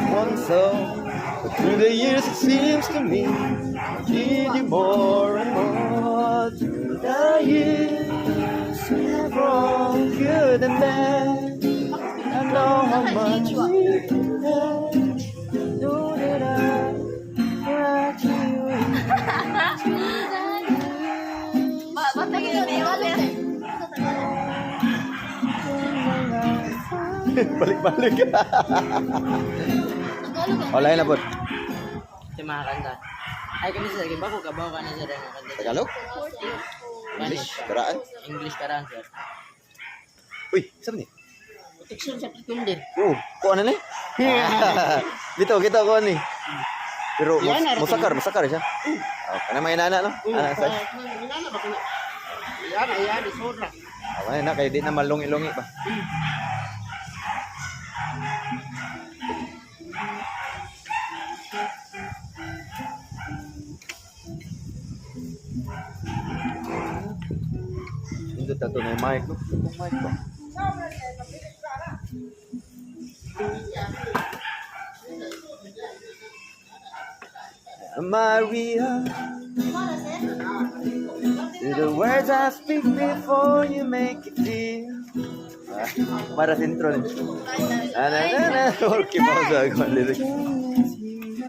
one song, but through the years it seems to me I need you more and more. Through the years, from good and bad, I know how much you have. Know that I want you. Balik-balik. Wala na po. Sa mga kanta. Ay, kami sa ba ko kabaw ka na sa mga kanta. Tagalog? English? Karaan? English karaan, sir. Uy, saan ni? Protection sa pitunder. Oo, kuha na ni. Dito, kita kuha ni. Pero masakar siya. Oh, kana may inana no? Ana sa. Inana ba kana? Yan, sobra. Okay na, kaya di na malungi-lungi pa. Hindi tato na yung mic, no? Yung mic ko. Maria, the words I speak before you make it feel. Para sa intro. Na na na na. Okay, pausa ako.